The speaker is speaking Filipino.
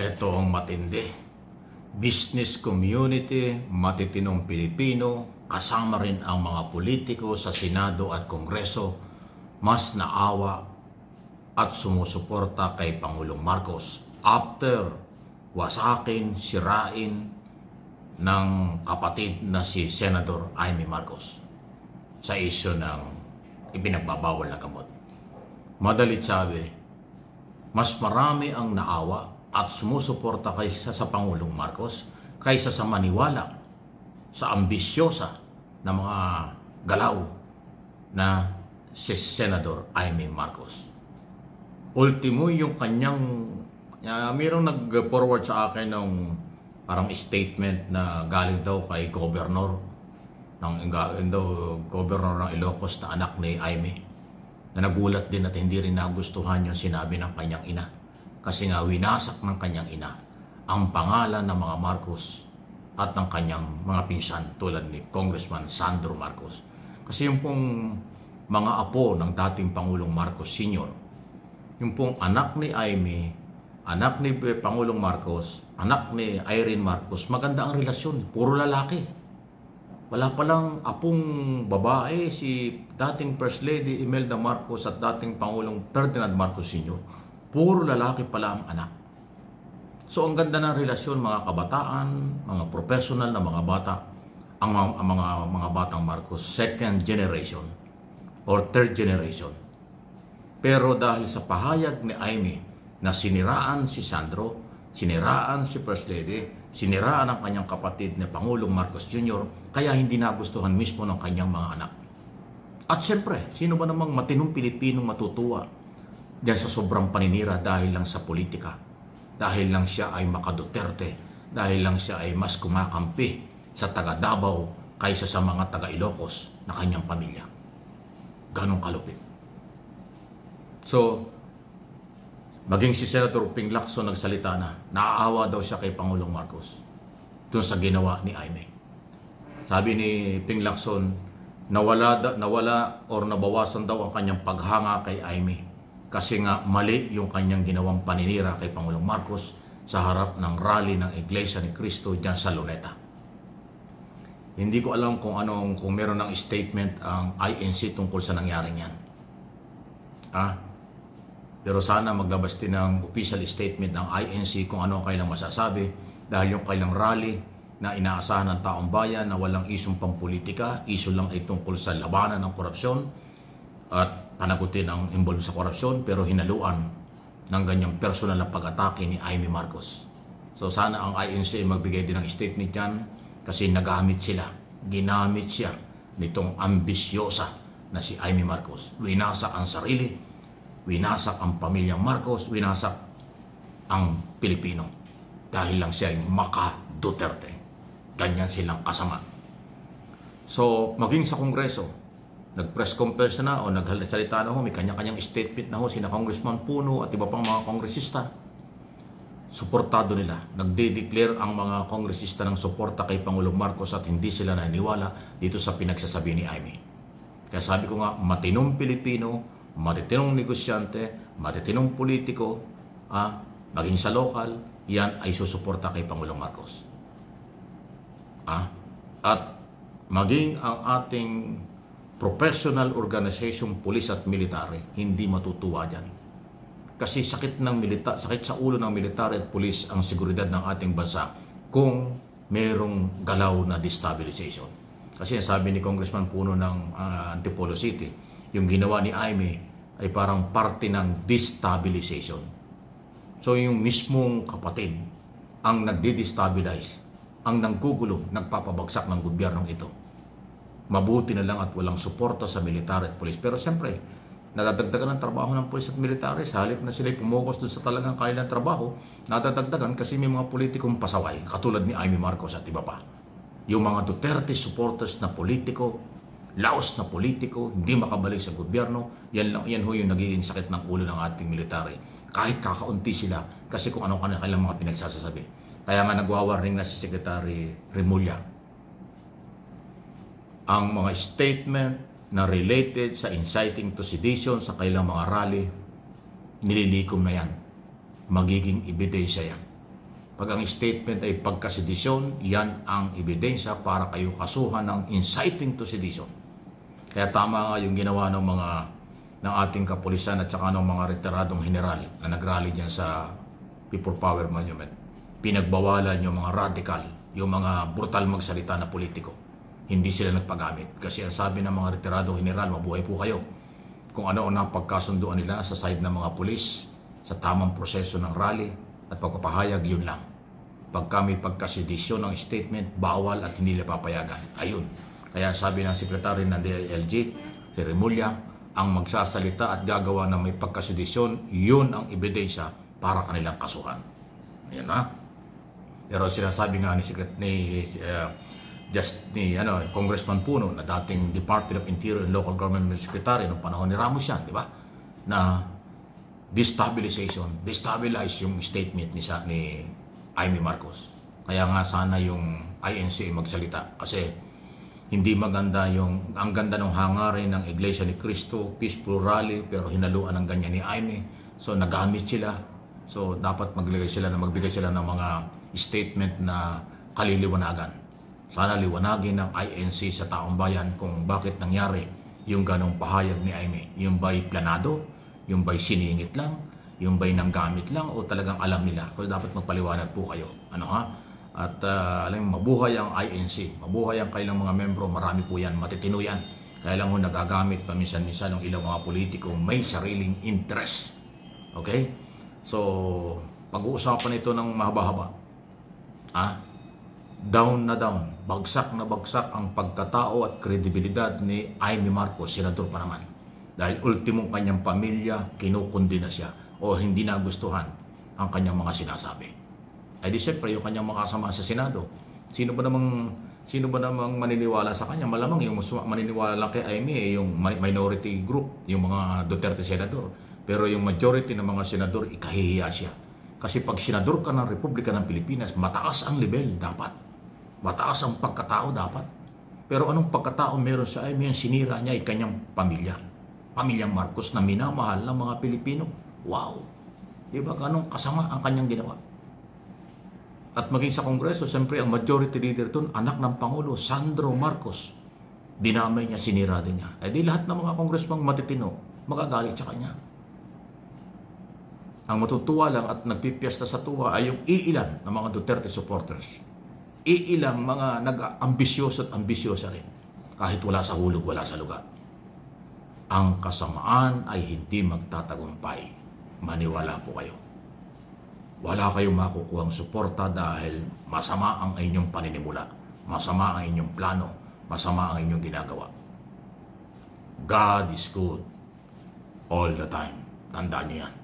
Ito ang matindi. Business community, matitinong Pilipino, kasama rin ang mga politiko sa Senado at Kongreso, mas naawa at sumusuporta kay Pangulong Marcos after wasakin, sirain ng kapatid na si Senador Amy Marcos sa isyu ng ipinagbabawal na gamot. Madalit sabi, mas marami ang naawa at sumusuporta kaysa sa Pangulong Marcos kaysa sa maniwala sa ambisyosa na mga galaw na si Senador Amy Marcos. Ultimo yung kanyang, mayroong nag-forward sa akin ng parang statement na galing daw kay Governor ng Ilocos na anak ni Amy, na nagulat din at hindi rin nagustuhan yung sinabi ng kanyang ina. Kasi nga winasak ng kanyang ina ang pangalan ng mga Marcos at ng kanyang mga pinsan tulad ni Congressman Sandro Marcos. Kasi yung pong mga apo ng dating Pangulong Marcos Sr., yung pong anak ni Amy, anak ni Pangulong Marcos, anak ni Irene Marcos, maganda ang relasyon, puro lalaki. Wala palang apong babae si dating First Lady Imelda Marcos at dating Pangulong Ferdinand Marcos Sr., puro lalaki pala ang anak. So ang ganda ng relasyon mga kabataan, mga professional na mga bata, ang mga batang Marcos, second generation or third generation. Pero dahil sa pahayag ni Amy na siniraan si Sandro, siniraan si First Lady, siniraan ang kanyang kapatid na Pangulong Marcos Jr., kaya hindi nagustuhan mismo ng kanyang mga anak. At siyempre, sino ba namang matinong Pilipinong matutuwa diyan sa sobrang paninira dahil lang sa politika, dahil lang siya ay maka-Duterte, dahil lang siya ay mas kumakampi sa taga Davao kaysa sa mga taga Ilocos na kanyang pamilya. Ganong kalupit. So, maging si Senator Ping Lacson nagsalita na, naaawa daw siya kay Pangulong Marcos doon sa ginawa ni Amy. Sabi ni Ping Lacson, nawala or nabawasan daw ang kanyang paghanga kay Amy. Kasi nga mali yung kanyang ginawang paninira kay Pangulong Marcos sa harap ng rally ng Iglesia ni Cristo dyan sa Luneta. Hindi ko alam kung meron ng statement ang INC tungkol sa nangyaring yan. Pero sana maglabas din ng official statement ng INC kung ano kailang masasabi dahil yung kailang rally na inaasahan ng taong bayan na walang isyong pampolitika, isyo lang ay tungkol sa labanan ng korupsyon at panagutin ang involved sa korupsyon, pero hinaluan ng ganyang personal na pag-atake ni Amy Marcos. So sana ang INC magbigay din ng statement yan kasi ginamit siya nitong ambisyosa na si Amy Marcos. Winasak ang sarili, winasak ang pamilyang Marcos, winasak ang Pilipino dahil lang siya ay maka-Duterte. Ganyan silang kasama. So maging sa Kongreso, nag-press conference na o nagsalita na ho, may kanya-kanyang statement na ho, sina Congressman Puno at iba pang mga kongresista. Suportado nila. Nagde-declare ang mga kongresista ng suporta kay Pangulong Marcos at hindi sila naniniwala dito sa pinagsasabi ni Amy. Kaya sabi ko nga, matinong Pilipino, matitinong negosyante, matitinong politiko, maging sa lokal, yan ay susuporta kay Pangulong Marcos. At maging ang ating professional organization, police at military, hindi matutuwa dyan. Kasi sakit sa ulo ng military at police ang seguridad ng ating bansa kung merong galaw na destabilization. Kasi sabi ni Congressman Puno ng Antipolo City, yung ginawa ni Amy ay parang parte ng destabilization. So yung mismong kapatid ang nagde-destabilize, ang nanggugulo, nagpapabagsak ng gobyernong ito. Mabuti na lang at walang suporta sa military at police. Pero siyempre, nadadagdagan ang trabaho ng police at military. Sa halip na sila'y pumukos doon sa talagang kanilang trabaho, nadadagdagan kasi may mga politikong pasaway, katulad ni Amy Marcos at iba pa. Yung mga Duterte supporters na politiko, laos na politiko, hindi makabalik sa gobyerno, yan ho yung nagiging sakit ng ulo ng ating military. Kahit kakaunti sila, kasi kung ano kanilang mga pinagsasasabi. Kaya nga nagwawarning na si Secretary Remulla. Ang mga statement na related sa inciting to sedition sa kailang mga rally, nililikom na yan. Magiging ebidensya yan. Pag ang statement ay pagkasedisyon, yan ang ebidensya para kayo kasuhan ng inciting to sedition. Kaya tama nga yung ginawa ng ating kapulisan at saka ng mga retiradong general na nagrally dyan sa People Power Monument. Pinagbawalan yung mga radical, yung mga brutal magsalita na politiko. Hindi sila nagpagamit. Kasi ang sabi ng mga retiradong general, mabuhay po kayo. Kung ano ang pagkasunduan nila sa side ng mga pulis, sa tamang proseso ng rally at pagpapahayag, yun lang. Pagka may pagkasedisyon ng statement, bawal at hindi nila papayagan. Ayun. Kaya sabi ng Secretary ng DILG, si Remulla, ang magsasalita at gagawa ng may pagkasedisyon, yun ang ebidensya para kanilang kasuhan. Ayan na. Pero sinasabi nga ni Congressman Puno na dating Department of Interior and Local Government Secretary noong panahon ni Ramos yan, di ba? Na destabilize yung statement ni Amy Marcos. Kaya nga sana yung INC magsalita kasi hindi maganda ang ganda ng hangarin ng Iglesia ni Cristo, peaceful rally, pero hinaluan ng ganyan ni Amy. So nagamit sila. So dapat magbigay sila ng mga statement na kaliliwanagan. Sana liwanagin ng INC sa taong bayan kung bakit nangyari yung ganong pahayag ni Amy. Yung ba'y planado? Yung ba'y siningit lang? Yung ba'y nanggamit lang? O talagang alam nila? So dapat magpaliwanag po kayo. Ano ha? At alam mo, mabuhay ang INC. Mabuhay ang kailang mga membro. Marami po yan. Matitino yan. Kaya lang ho nagagamit paminsan-minsan ng ilang mga politikong may sariling interest. Okay? So, pag-uusapan ito ng mahaba-haba. Down na down. Bagsak na bagsak ang pagkatao at kredibilidad ni Amy Marcos, senador pa naman. Dahil ultimong kanyang pamilya, kinukundi na siya o hindi nagustuhan ang kanyang mga sinasabi. Ay di siyempre yung kanyang makasama sa Senado. Sino ba namang maniniwala sa kanya? Malamang yung maniniwala lang kay Amy yung minority group, yung mga Duterte senador. Pero yung majority ng mga senador, ikahihiya siya. Kasi pag senador ka ng Republika ng Pilipinas, mataas ang level dapat. Mataas ang pagkatao dapat. Pero anong pagkatao meron sa Amy? Yung sinira niya ay kanyang pamilya. Pamilyang Marcos na minamahal ng mga Pilipino. Wow! Diba ganong kasama ang kanyang ginawa? At maging sa Kongreso, siyempre ang majority leader doon, anak ng Pangulo, Sandro Marcos. Dinamay niya, sinira din niya. Eh di lahat ng mga kongresmang matitino, magagalit sa kanya. Ang matutuwa lang at nagpipiesta sa tuwa ay yung iilan ng mga Duterte supporters. Iilang mga nag-ambisyoso at ambisyosa rin. Kahit wala sa hulog, wala sa lugar. Ang kasamaan ay hindi magtatagumpay. Maniwala po kayo. Wala kayong makukuhang suporta dahil masama ang inyong paninimula, masama ang inyong plano, masama ang inyong ginagawa. God is good all the time. Tandaan niyo yan.